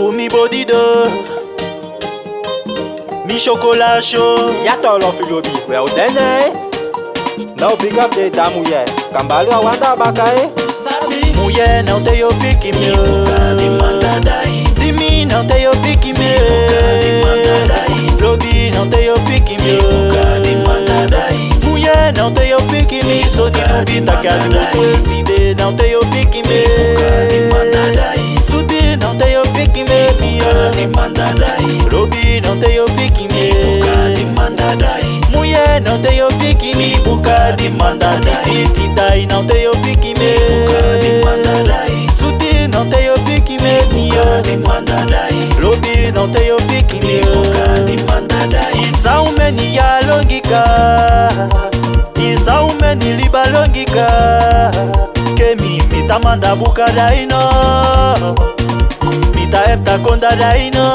pour mi body de mi chocolat chaud. Yato lo filobi, well then no pick up the damuye. Kambali wanda bakae. Sabi muye não te yo pique me. Dimi não te yo pique me. Lobby não te yo pique me. Muye não te yo pique me. Sou de dubita que a decide não te yo pique me. Suti não te yo pique me. Lobby não te yo pique me. Muye não te yo pique me. Buka de mandada. Titi não te yo pique me. Suti não te yo pique me. Lobby não te yo pique me. Isa umeni ya longika. Isa umeni liba longika. Kemi mita manda buka daino. Mita epta konda daino.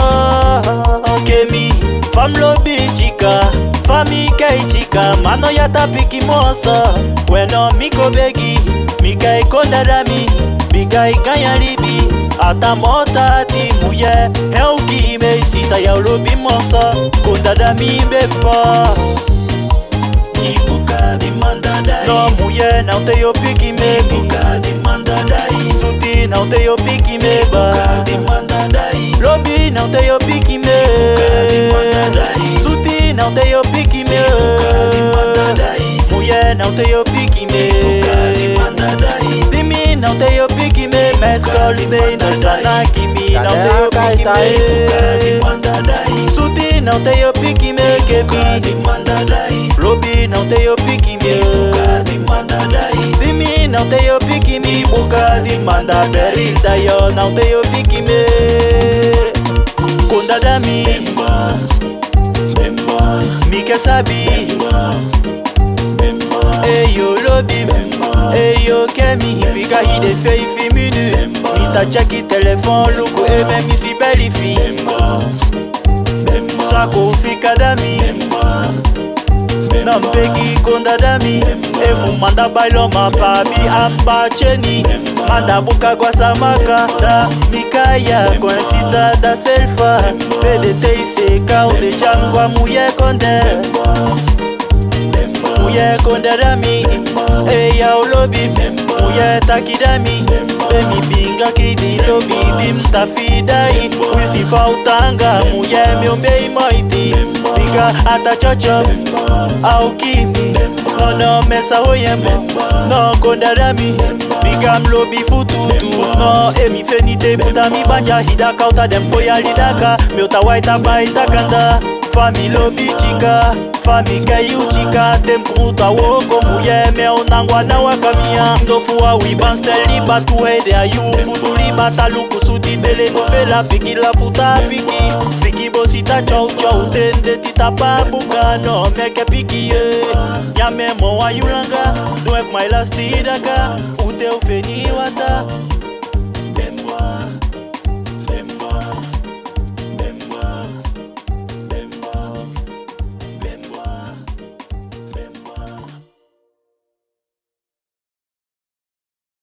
Kemi fam lobby chika. Fami kai chika. Mano yata piki mosa. Weno miko begi. Mikai konda dami. Mikai kanya libi. Ata mota ti muye. Heuki me sita ya lobby mosa. Konda dami bepa. No muye não te yo pique me. Suti não te yo pique me ba. Lobby não te yo pique me. Suti não te yo pique me. Muye não te yo pique me. Dimi não te yo pique me. Mescol sei no sana kimi não te yo pique me. Suti não te yo pique me. Lobby não te yo pique me. Dimi não te yo pique me. Buka de manda beril da yo não te yo pique me. Konda dami mi que sabi. Eyo lobby eyo kemi. Pika hide fei fi minu. Mita cheki telefone luku eme mi si beli fi. Sako fika dami Nampegi konda dami Efu manda bailo mapabi amba cheni. Manda buka kwa samaka da mikaya Konsisa da selfa PDT iseka ude changwa muye konde. Muye konde dami eya ulobi. Muye takidami emi binga kidi lobi. Dim tafidai wisi fautanga. Muye miombe imoiti Biga ata chocho au kimi. No mesa oyembo. No konda dami Biga mlobi fututu. No emi fenite buta mi banja. Hidaka uta dem foya lidaka. Miota waita baita kanda. Fami lobi chika. Fami kayu chika. Temputa woko muye me unangwa na wakamia. Ndofu wa wiban steli batu hede ayu. Futuli bata luku suti tele novela. Piki la futa piki. Piki bosita chow chow. Tende tita babuka. No meke piki ye. Nyame mo wa yulanga. Dwek my last idaka. Ute ufeni wata.